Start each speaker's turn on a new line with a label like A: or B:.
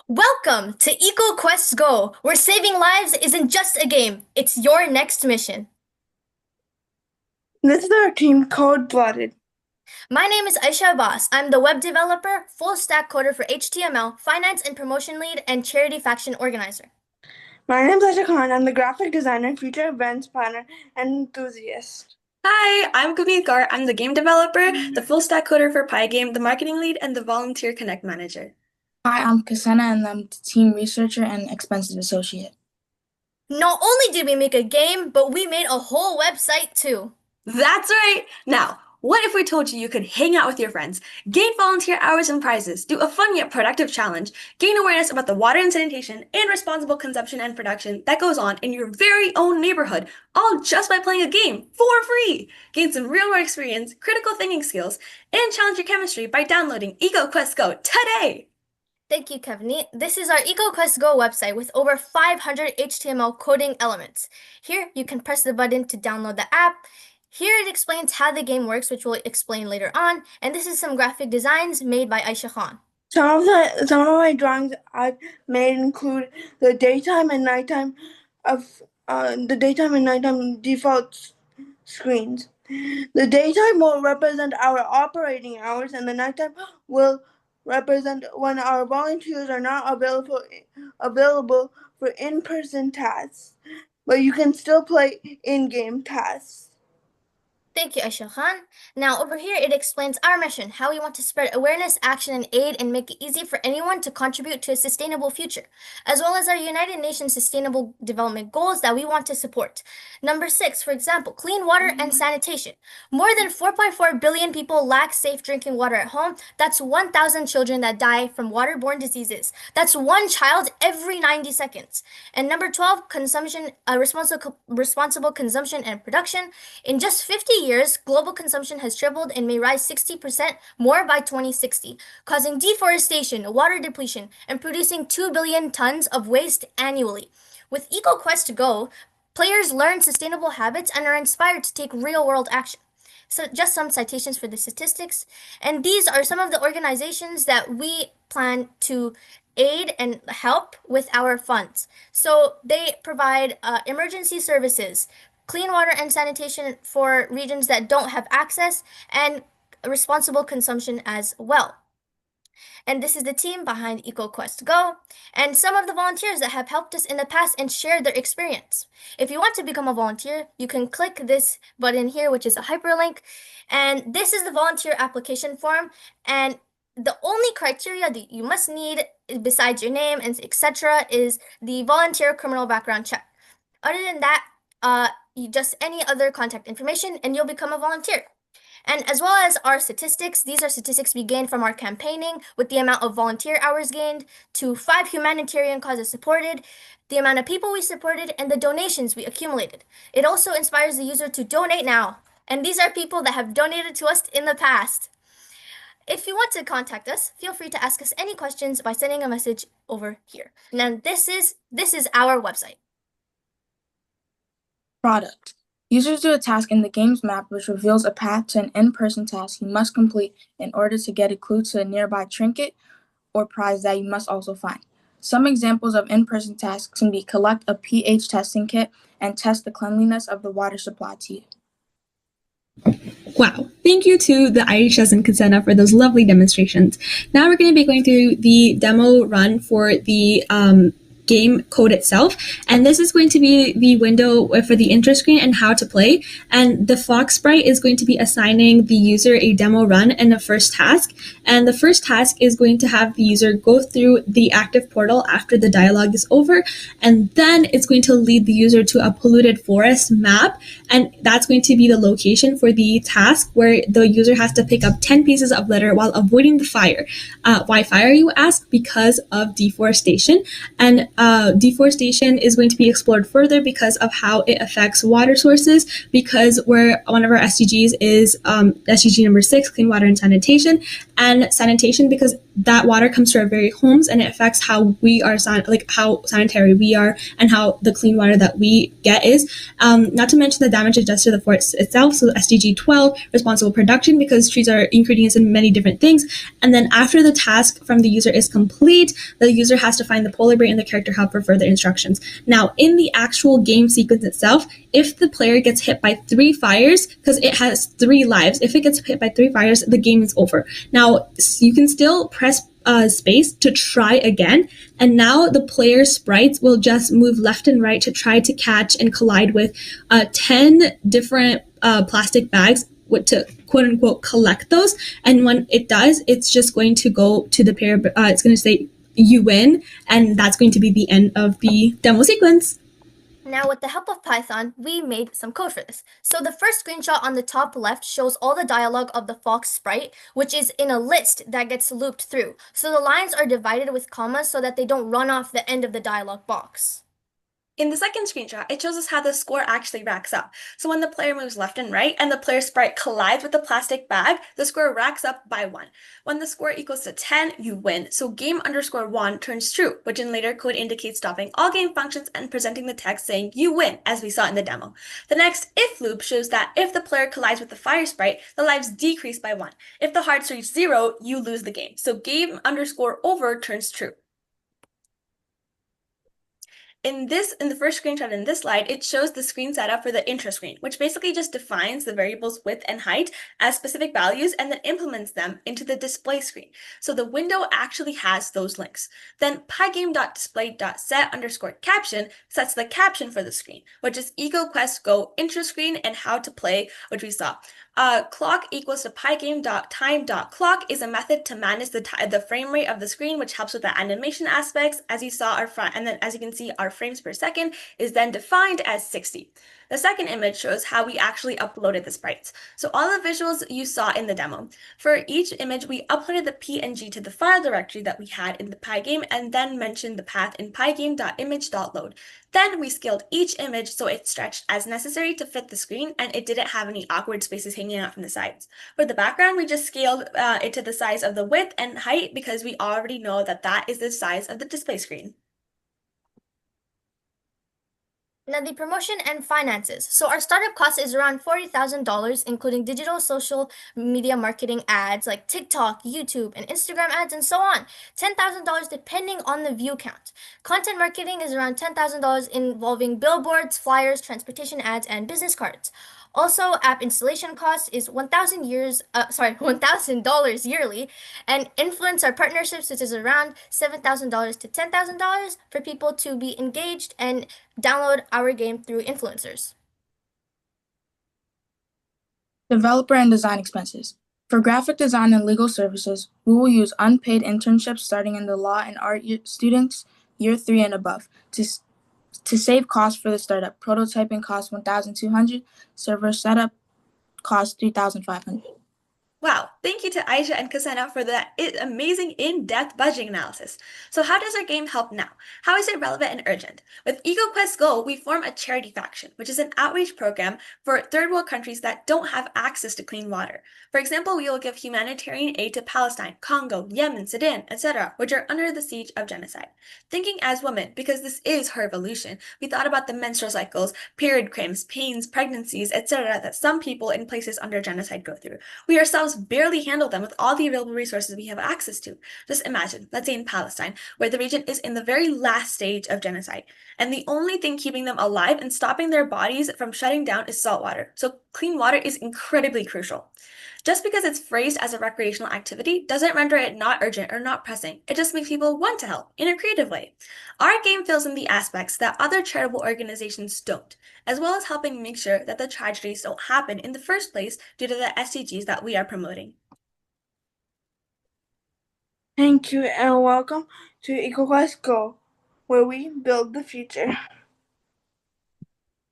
A: Welcome to EcoQuest GO, where saving lives isn't just a game, it's your next mission.
B: This is our team cold-blooded.
A: My name is Aisha Abbas. I'm the web developer, full stack coder for HTML, finance and promotion lead, and charity faction organizer.
B: My name is Aisha Khan. I'm the graphic designer, future events planner, and enthusiast.
C: Hi, I'm Gurmeet Gar. I'm the game developer, the full stack coder for Pygame, the marketing lead, and the volunteer connect manager.
D: Hi, I'm Kasena, and I'm the team researcher and expensive associate.
A: Not only did we make a game, but we made a whole website too.
C: That's right! Now, what if we told you you could hang out with your friends, gain volunteer hours and prizes, do a fun yet productive challenge, gain awareness about the water and sanitation and responsible consumption and production that goes on in your very own neighborhood, all just by playing a game for free? Gain some real-world experience, critical thinking skills, and challenge your chemistry by downloading EcoQuest GO today!
A: Thank you, Kevin. This is our EcoQuest GO website with over 500 HTML coding elements. Here, you can press the button to download the app. Here it explains how the game works, which we'll explain later on. And this is some graphic designs made by Aisha Khan.
B: Some of my drawings I've made include the daytime and nighttime default screens. The daytime will represent our operating hours, and the nighttime will represent when our volunteers are not available for in-person tasks, but you can still play in-game tasks.
A: Thank you, Aisha Khan. Now, over here, it explains our mission, how we want to spread awareness, action, and aid, and make it easy for anyone to contribute to a sustainable future, as well as our United Nations Sustainable Development Goals that we want to support. Number 6, for example, clean water and sanitation. More than 4.4 billion people lack safe drinking water at home. That's 1,000 children that die from waterborne diseases. That's one child every 90 seconds. And number 12, responsible consumption and production. In just 50 years, global consumption has tripled and may rise 60% more by 2060, causing deforestation, water depletion, and producing 2 billion tons of waste annually. With EcoQuest GO, players learn sustainable habits and are inspired to take real-world action. So just some citations for the statistics. And these are some of the organizations that we plan to aid and help with our funds. So they provide emergency services, clean water and sanitation for regions that don't have access, and responsible consumption as well. And this is the team behind EcoQuest GO, and some of the volunteers that have helped us in the past and shared their experience. If you want to become a volunteer, you can click this button here, which is a hyperlink, and this is the volunteer application form, and the only criteria that you must need besides your name and etc. is the volunteer criminal background check. Other than that, just any other contact information and you'll become a volunteer. And as well as our statistics, these are statistics we gained from our campaigning with the amount of volunteer hours gained, to 5 humanitarian causes supported, the amount of people we supported, and the donations we accumulated. It also inspires the user to donate now. And these are people that have donated to us in the past. If you want to contact us, feel free to ask us any questions by sending a message over here. Now this is our website.
D: Product. Users do a task in the game's map which reveals a path to an in-person task you must complete in order to get a clue to a nearby trinket or prize that you must also find. Some examples of in-person tasks can be collect a pH testing kit and test the cleanliness of the water supply to you.
E: Wow, thank you to the Aishas and Kasena for those lovely demonstrations. Now we're going to be going through the demo run for the game code itself, and this is going to be the window for the intro screen and how to play, and the Fox sprite is going to be assigning the user a demo run and a first task, and the first task is going to have the user go through the active portal after the dialogue is over, and then it's going to lead the user to a polluted forest map, and that's going to be the location for the task where the user has to pick up 10 pieces of litter while avoiding the fire. Why fire, you ask? Because of deforestation. And deforestation is going to be explored further because of how it affects water sources, because one of our SDGs is SDG number 6, clean water and sanitation. And sanitation, because that water comes to our very homes and it affects how we are, how sanitary we are and how the clean water that we get is. Not to mention the damage it does to the forest itself. So SDG 12, responsible production, because trees are ingredients in many different things. And then after the task from the user is complete, the user has to find the polar bear in the character hub for further instructions. Now, in the actual game sequence itself, if the player gets hit by 3 fires, because it has 3 lives, if it gets hit by 3 fires, the game is over. Now, you can still press space to try again, and now the player sprites will just move left and right to try to catch and collide with 10 different plastic bags to quote unquote collect those. And when it does, it's just going to go to the pair, it's going to say you win, and that's going to be the end of the demo sequence.
A: Now, with the help of Python, we made some code for this. So the first screenshot on the top left shows all the dialogue of the fox sprite, which is in a list that gets looped through. So the lines are divided with commas so that they don't run off the end of the dialogue box.
C: In the second screenshot, it shows us how the score actually racks up. So when the player moves left and right and the player sprite collides with the plastic bag, the score racks up by 1. When the score equals to 10, you win. So game_1 turns true, which in later code indicates stopping all game functions and presenting the text saying you win, as we saw in the demo. The next if loop shows that if the player collides with the fire sprite, the lives decrease by 1. If the hearts reach 0, you lose the game. So game_over turns true. In the first screenshot in this slide, it shows the screen setup for the intro screen, which basically just defines the variables width and height as specific values and then implements them into the display screen. So the window actually has those links. Then pygame.display.set_caption sets the caption for the screen, which is EcoQuest GO intro screen and how to play, which we saw. Clock equals to pygame.time.clock is a method to manage the frame rate of the screen, which helps with the animation aspects. As you saw, and then as you can see, our frames per second is then defined as 60. The second image shows how we actually uploaded the sprites. So all the visuals you saw in the demo. For each image, we uploaded the PNG to the file directory that we had in the Pygame and then mentioned the path in pygame.image.load. Then we scaled each image so it stretched as necessary to fit the screen and it didn't have any awkward spaces hanging out from the sides. For the background, we just scaled it to the size of the width and height because we already know that that is the size of the display screen.
A: Now, the promotion and finances. So our startup cost is around $40,000, including digital social media marketing ads like TikTok, YouTube, and Instagram ads, and so on. $10,000 depending on the view count. Content marketing is around $10,000 involving billboards, flyers, transportation ads, and business cards. Also, app installation cost is $1,000 yearly, and influencer partnerships, which is around $7,000 to $10,000 for people to be engaged and download our game through influencers.
D: Developer and design expenses. For graphic design and legal services, we will use unpaid internships starting in the law and art students year 3 and above to save costs for the startup. Prototyping costs $1,200, server setup costs $3,500.
C: Wow, thank you to Aisha and Kasana for that amazing in-depth budgeting analysis. So how does our game help now? How is it relevant and urgent? With EcoQuest GO, we form a charity faction, which is an outreach program for third world countries that don't have access to clean water. For example, we will give humanitarian aid to Palestine, Congo, Yemen, Sudan, etc., which are under the siege of genocide. Thinking as women, because this is her evolution, we thought about the menstrual cycles, period cramps, pains, pregnancies, etc. that some people in places under genocide go through. We ourselves barely handle them with all the available resources we have access to. Just imagine, let's say in Palestine, where the region is in the very last stage of genocide, and the only thing keeping them alive and stopping their bodies from shutting down is salt water. So clean water is incredibly crucial. Just because it's phrased as a recreational activity doesn't render it not urgent or not pressing. It just makes people want to help in a creative way. Our game fills in the aspects that other charitable organizations don't, as well as helping make sure that the tragedies don't happen in the first place due to the SDGs that we are promoting.
B: Thank you and welcome to EcoQuest GO, where we build the future.